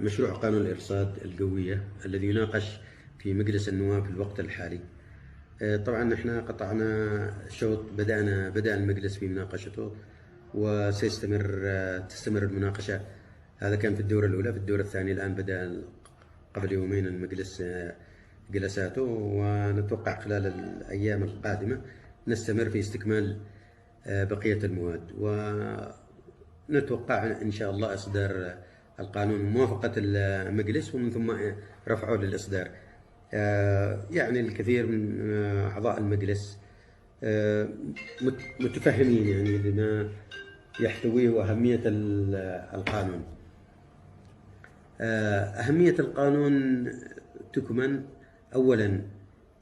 مشروع قانون الإرصاد القوية الذي يناقش في مجلس النواب في الوقت الحالي. طبعا احنا قطعنا شوط، بدأ المجلس في مناقشته تستمر المناقشة. هذا كان في الدورة الأولى. في الدورة الثانية الآن بدأ قبل يومين المجلس جلساته، ونتوقع خلال الأيام القادمة نستمر في استكمال بقية المواد، ونتوقع إن شاء الله إصدار القانون موافقة المجلس ومن ثم رفعه للإصدار. يعني الكثير من أعضاء المجلس متفهمين يعني لما يحتويه وأهمية القانون. أهمية القانون تكمن أولا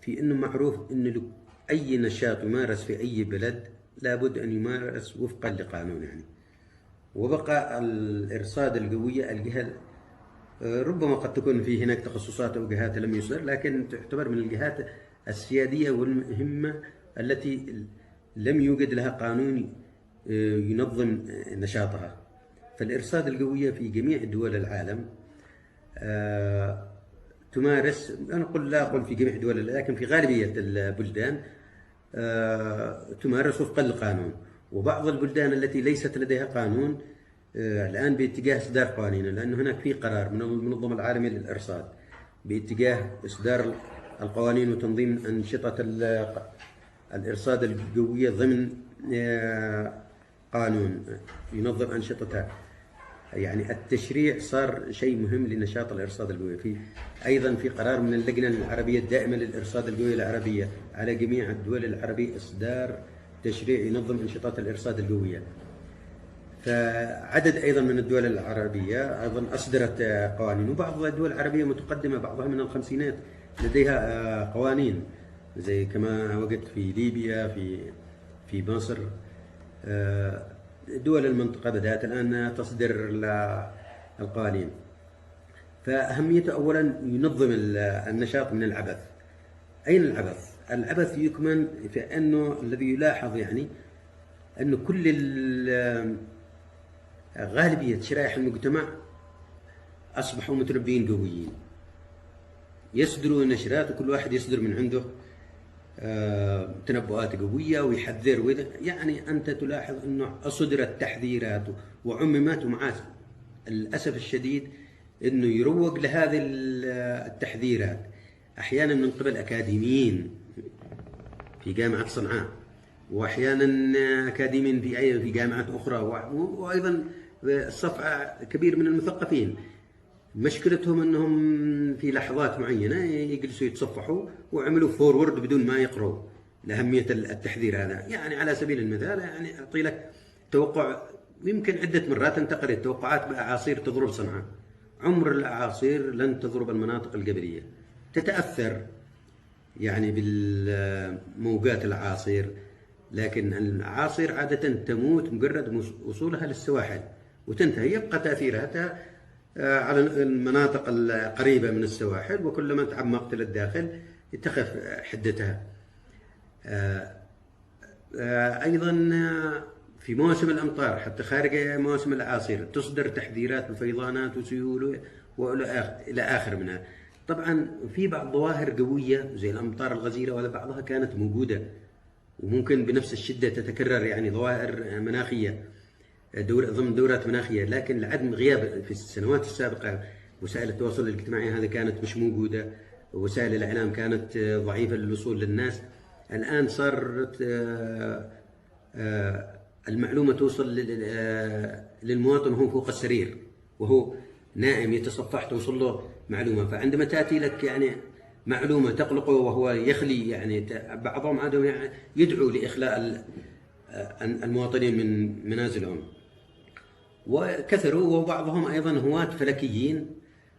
في أنه معروف أن أي نشاط يمارس في أي بلد لابد أن يمارس وفقا لقانون يعني. وبقى الإرصاد القوية الجهة ربما قد تكون في هناك تخصصات أو جهات لم يصدر، لكن تعتبر من الجهات السيادية والمهمة التي لم يوجد لها قانون ينظم نشاطها. فالإرصاد القوية في جميع دول العالم تمارس، لا أقول في جميع دول، لكن في غالبية البلدان تمارس وفقا للقانون. وبعض البلدان التي ليست لديها قانون الآن باتجاه إصدار قوانين، لأن هناك في قرار من المنظمة العالمية للإرصاد باتجاه إصدار القوانين وتنظيم أنشطة الإرصاد القوية ضمن قانون ينظم أنشطتها. يعني التشريع صار شيء مهم لنشاط الإرصاد القوي. أيضا في قرار من اللجنة العربية الدائمة للإرصاد القوي العربية على جميع الدول العربية إصدار تشريع ينظم أنشطة الإرصاد القوية. فعدد أيضا من الدول العربية أيضا أصدرت قوانين، وبعض الدول العربية متقدمة، بعضها من الخمسينات لديها قوانين، زي كما وجدت في ليبيا، في مصر. دول المنطقة بدأت الآن تصدر القوانين. فأهميته أولا ينظم النشاط من العبث. أين العبث؟ العبث يكمن في أنه الذي يلاحظ يعني أنه كل غالبية شرائح المجتمع أصبحوا متربين قويين، يصدروا نشرات وكل واحد يصدر من عنده تنبؤات قوية ويحذر. يعني أنت تلاحظ أنه صدرت تحذيرات وعممت، ومع الأسف الشديد أنه يروج لهذه التحذيرات أحيانا من قبل أكاديميين في جامعة صنعاء، وأحيانا أكاديميين في جامعات أخرى، وأيضا صفحة كبير من المثقفين. مشكلتهم أنهم في لحظات معينة يجلسوا يتصفحوا وعملوا فورورد بدون ما يقروا لأهمية التحذير هذا. يعني على سبيل المثال يعني أعطي لك توقع، يمكن عدة مرات انتقلت توقعات بأعاصير تضرب صنعاء. عمر الأعاصير لن تضرب المناطق الجبلية، تتأثر يعني بالموجات الأعاصير، لكن الأعاصير عادة تموت مجرد وصولها للسواحل وتنتهي، يبقى تأثيرها على المناطق القريبة من السواحل، وكلما تعمقت للداخل تخف حدتها. أيضا في موسم الأمطار حتى خارج موسم الأعاصير تصدر تحذيرات بفيضانات وسيول إلى آخر منها. طبعا في بعض ظواهر قوية زي الأمطار الغزيرة، ولا بعضها كانت موجودة وممكن بنفس الشدة تتكرر، يعني ظواهر مناخية ضمن دورات مناخية، لكن لعدم غياب في السنوات السابقة وسائل التواصل الاجتماعي هذا كانت مش موجودة، وسائل الإعلام كانت ضعيفة للوصول للناس. الآن صارت المعلومة توصل للمواطن وهو فوق السرير وهو نائم يتصفح، توصل له معلومة. فعندما تأتي لك يعني معلومة تقلقه وهو يخلي، يعني بعضهم عادهم يعني يدعو لإخلاء المواطنين من منازلهم، وكثروا. وبعضهم أيضا هواة فلكيين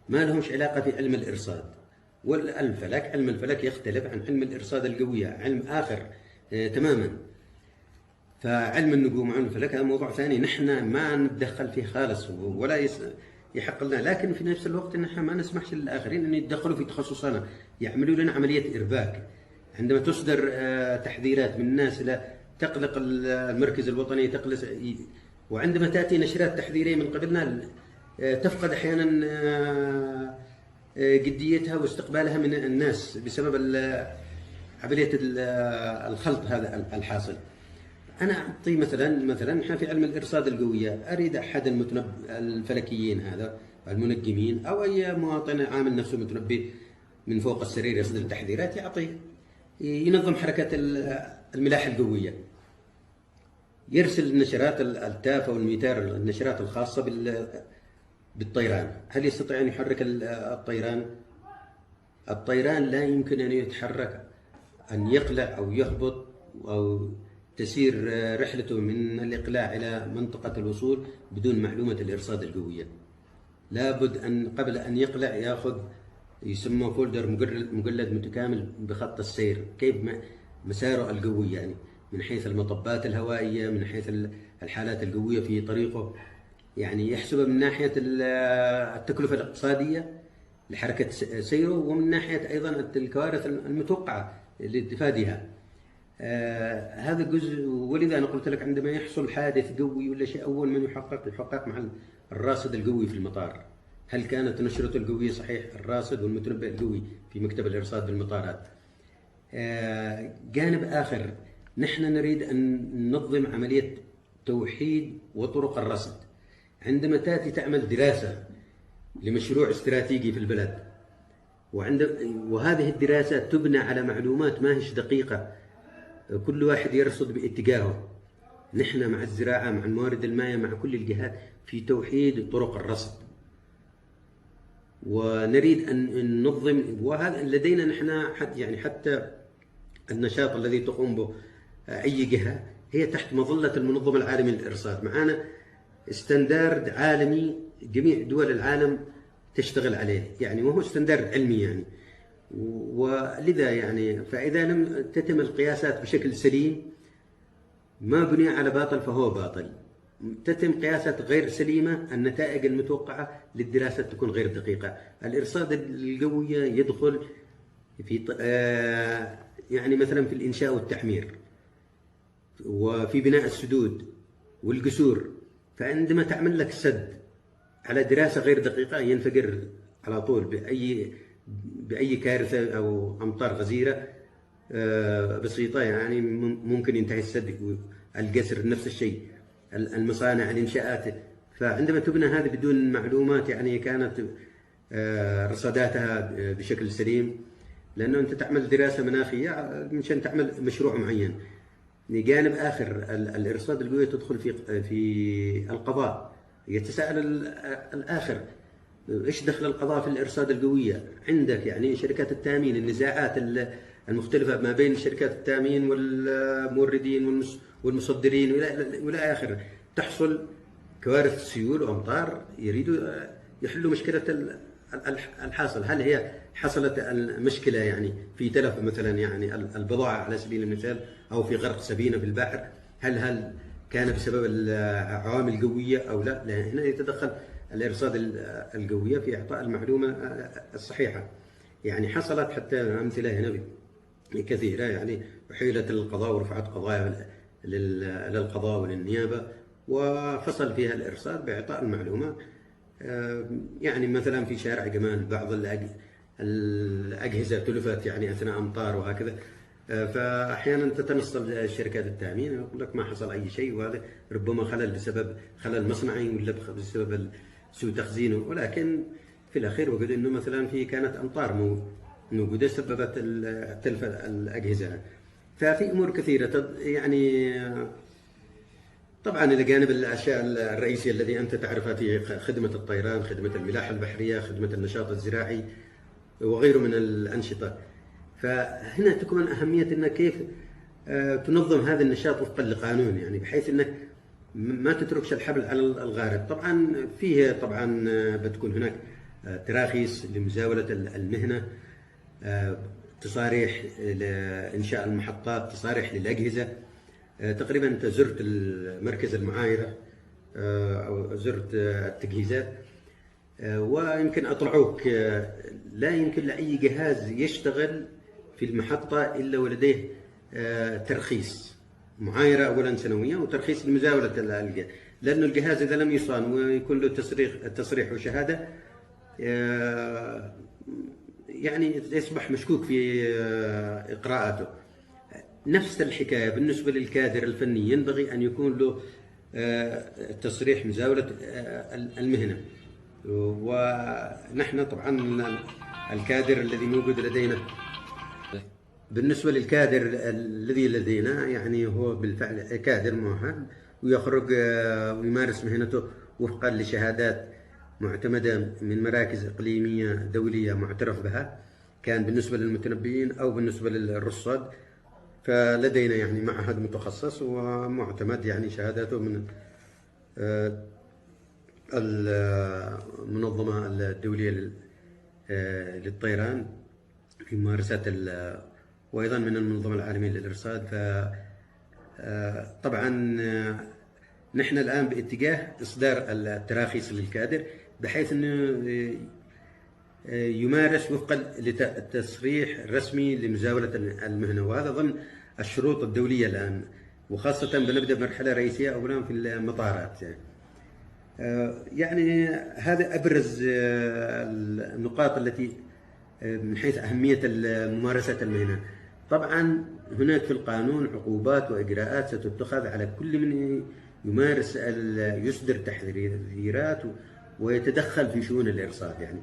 ما لهمش علاقة في علم الإرصاد والفلك. علم الفلك يختلف عن علم الإرصاد القوية، علم آخر تماما. فعلم النجوم وعلم الفلك هذا موضوع ثاني، نحن ما نتدخل فيه خالص ولا يحق لنا، لكن في نفس الوقت نحن ما نسمحش للآخرين أن يتدخلوا في تخصصنا، يعملوا لنا عملية إرباك. عندما تصدر تحذيرات من الناس تقلق المركز الوطني، وعندما تأتي نشرات تحذيرية من قبلنا تفقد أحيانا جديتها واستقبالها من الناس بسبب عملية الخلط هذا الحاصل. أنا أعطي مثلا إحنا في علم الإرصاد القوية، أريد أحد الفلكيين هذا المنجمين أو أي مواطن عامل نفسه متنبي من فوق السرير يصدر تحذيرات، يعطيه ينظم حركة الملاحة القوية، يرسل النشرات التافة والميتار، النشرات الخاصة بالطيران. هل يستطيع أن يحرك الطيران؟ الطيران لا يمكن أن يتحرك، أن يقلع أو يهبط أو تسير رحلته من الإقلاع إلى منطقة الوصول بدون معلومة الإرصاد القوية. لابد أن قبل أن يقلع يأخذ يسمى فولدر مقلد متكامل بخط السير، كيف مساره القوي، يعني من حيث المطبات الهوائية، من حيث الحالات القوية في طريقه، يعني يحسبها من ناحية التكلفة الاقتصادية لحركة سيره، ومن ناحية أيضا الكوارث المتوقعة لتفاديها. هذا جزء. ولذا أنا قلت لك عندما يحصل حادث قوي ولا شيء، أول من يحقق مع الراصد القوي في المطار، هل كانت نشرته القوية صحيح؟ الراصد والمتنبئ القوي في مكتب الإرصاد بالمطارات. جانب آخر، نحن نريد أن ننظم عملية توحيد وطرق الرصد. عندما تأتي تعمل دراسة لمشروع استراتيجي في البلد، وهذه الدراسة تبنى على معلومات ما هيش دقيقة، كل واحد يرصد باتجاهه. نحن مع الزراعة، مع الموارد المائية، مع كل الجهات في توحيد طرق الرصد، ونريد أن ننظم. وهذا لدينا نحن يعني حتى النشاط الذي تقوم به أي جهة هي تحت مظلة المنظمة العالمية للإرصاد. معنا استندارد عالمي جميع دول العالم تشتغل عليه، يعني وهو استندارد علمي يعني. ولذا يعني فإذا لم تتم القياسات بشكل سليم، ما بني على باطل فهو باطل. تتم قياسات غير سليمة، النتائج المتوقعة للدراسة تكون غير دقيقة. الإرصاد القوية يدخل في يعني مثلا في الإنشاء والتحمير، وفي بناء السدود والجسور. فعندما تعمل لك سد على دراسة غير دقيقة ينفجر على طول بأي كارثة أو أمطار غزيرة بسيطة، يعني ممكن ينتهي السد. الجسر نفس الشيء، المصانع، الإنشاءات. فعندما تبنى هذه بدون معلومات، يعني كانت رصاداتها بشكل سليم، لأنه أنت تعمل دراسة مناخية مشان تعمل مشروع معين. جانب آخر، الإرصاد القوية تدخل في القضاء. يتساءل الآخر، إيش دخل القضاء في الإرصاد القوية؟ عندك يعني شركات التأمين، النزاعات المختلفة ما بين شركات التأمين والموردين والمصدرين وإلى آخره، تحصل كوارث سيول وأمطار، يريدوا يحلوا مشكلة الحاصل. هل هي حصلت المشكلة يعني في تلف مثلا يعني البضاعة على سبيل المثال، أو في غرق سفينة في البحر، هل كان بسبب العوامل القوية أو لا؟ لأن هنا يتدخل الإرصاد القوية في إعطاء المعلومة الصحيحة. يعني حصلت حتى أمثلة هنا كثيرة، يعني حيلت القضاء ورفعت قضايا للقضاء وللنيابة، وفصل فيها الإرصاد بإعطاء المعلومة. يعني مثلا في شارع جمال بعض الأجهزة تلفت يعني أثناء أمطار وهكذا، فأحيانا تتنصل شركات التأمين يقول لك ما حصل أي شيء، وهذا ربما بسبب خلل مصنعي ولا بسبب سوء تخزينه. ولكن في الأخير وجد أنه مثلا كانت أمطار موجودة سببت تلف الأجهزة. ففي أمور كثيرة يعني. طبعا إلى جانب الأشياء الرئيسية الذي أنت تعرفها في خدمة الطيران، خدمة الملاحة البحرية، خدمة النشاط الزراعي وغيره من الأنشطة. فهنا تكمن أهمية أنك كيف تنظم هذا النشاط وفقا لقانون، يعني بحيث أنك ما تتركش الحبل على الغارب. طبعا فيه بتكون هناك تراخيص لمزاولة المهنة، تصاريح لإنشاء المحطات، تصاريح للأجهزة. تقريبا أنت زرت مركز المعايرة أو زرت التجهيزات، ويمكن أطلعوك لا يمكن لأي جهاز يشتغل في المحطة إلا ولديه ترخيص معايرة أولا سنوية، وترخيص لمزاولة لأنه الجهاز إذا لم يصان ويكون له تصريح وشهادة يعني يصبح مشكوك في إقراءاته. نفس الحكاية بالنسبة للكادر الفني، ينبغي أن يكون له تصريح مزاولة المهنة. ونحن طبعا الكادر الذي موجود لدينا، بالنسبة للكادر الذي لدينا يعني هو بالفعل كادر مؤهل ويخرج ويمارس مهنته وفقا لشهادات معتمدة من مراكز إقليمية دولية معترف بها، كان بالنسبة للمتنبئين أو بالنسبة للرصاد. فلدينا يعني معهد متخصص ومعتمد يعني شهاداته من المنظمة الدولية للطيران في ممارسات وأيضا من المنظمة العالمية للإرصاد. طبعا نحن الآن باتجاه إصدار التراخيص للكادر بحيث أنه يمارس وفقا للتصريح الرسمي لمزاولة المهنة، وهذا ضمن الشروط الدولية الآن، وخاصة بنبدأ بمرحلة رئيسية أولا في المطارات. يعني هذا أبرز النقاط التي من حيث أهمية ممارسة المهنة. طبعا هناك في القانون عقوبات وإجراءات ستتخذ على كل من يمارس يصدر تحذيرات ويتدخل في شؤون الإرصاد يعني